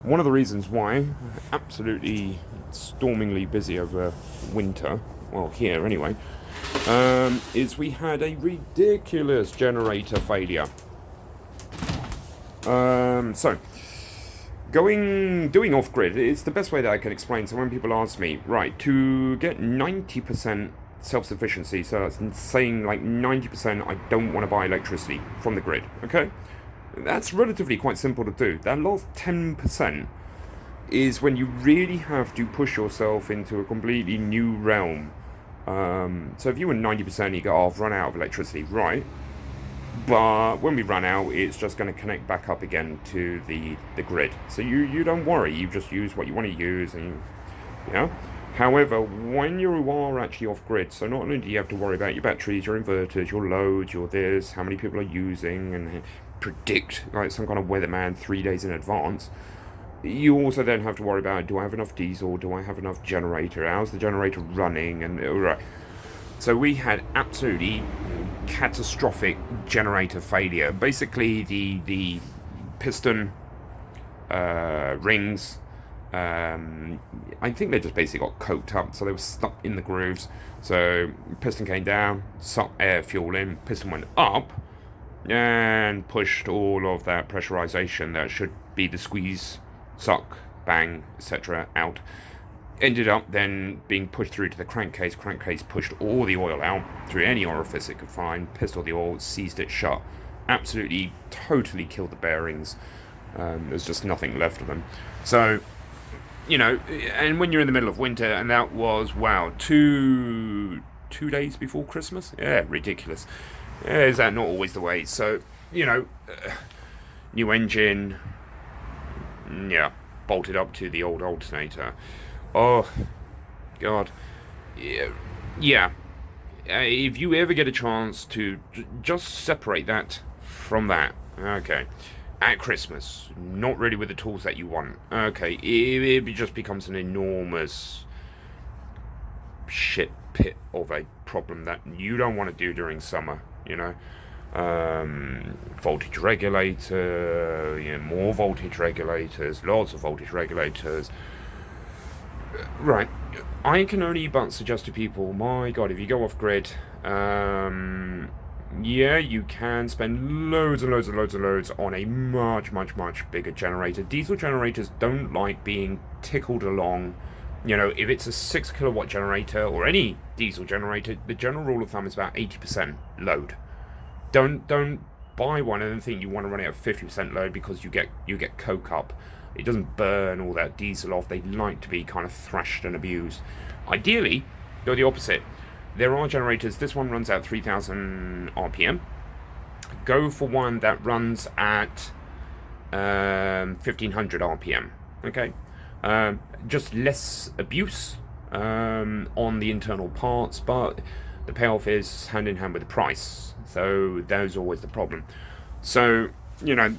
One of the reasons why absolutely stormingly busy over winter, well here anyway, is we had a ridiculous generator failure. So doing off grid is the best way that I can explain. So when people ask me, right, to get 90% self-sufficiency, so that's saying like 90% I don't want to buy electricity from the grid, okay? That's relatively quite simple to do. That last 10% is when you really have to push yourself into a completely new realm. So if you were 90%, you go, oh, I've run out of electricity, right? But when we run out, it's just going to connect back up again to the grid. So you don't worry, you just use what you want to use, and you know. However, when you are actually off grid, so not only do you have to worry about your batteries, your inverters, your loads, your this, how many people are using, and predict like some kind of weatherman 3 days in advance, you also then have to worry about, do I have enough diesel, do I have enough generator, how's the generator running, and right. So we had absolutely catastrophic generator failure. Basically, the piston rings, I think they just basically got coked up, so they were stuck in the grooves. So piston came down, sucked air fuel in, piston went up, and pushed all of that pressurization that should be the squeeze, suck, bang, etc. out. Ended up then being pushed through to the crankcase. Crankcase pushed all the oil out through any orifice it could find, pissed all the oil, seized it shut. Absolutely, totally killed the bearings. There's just nothing left of them. So, you know, and when you're in the middle of winter, and that was, wow, two days before Christmas? Yeah, ridiculous. Is that not always the way? So, you know, new engine, yeah, bolted up to the old alternator. Oh, God. Yeah. If you ever get a chance to just separate that from that, okay. At Christmas, not really with the tools that you want, okay, it just becomes an enormous shit pit of a problem that you don't want to do during summer, you know. Voltage regulator, you know, more voltage regulators, lots of voltage regulators. Right, I can only but suggest to people, my God, if you go off grid, yeah, you can spend loads and loads and loads and loads on a much, much, much bigger generator. Diesel generators don't like being tickled along. You know, if it's a 6 kilowatt generator or any diesel generator, the general rule of thumb is about 80% load. Don't buy one and then think you want to run it at 50% load because you get coke up. It doesn't burn all that diesel off. They like to be kind of thrashed and abused. Ideally, go the opposite. There are generators. This one runs at 3,000 RPM. Go for one that runs at 1,500 RPM. Okay, just less abuse on the internal parts, but the payoff is hand in hand with the price. So there's always the problem. So, you know,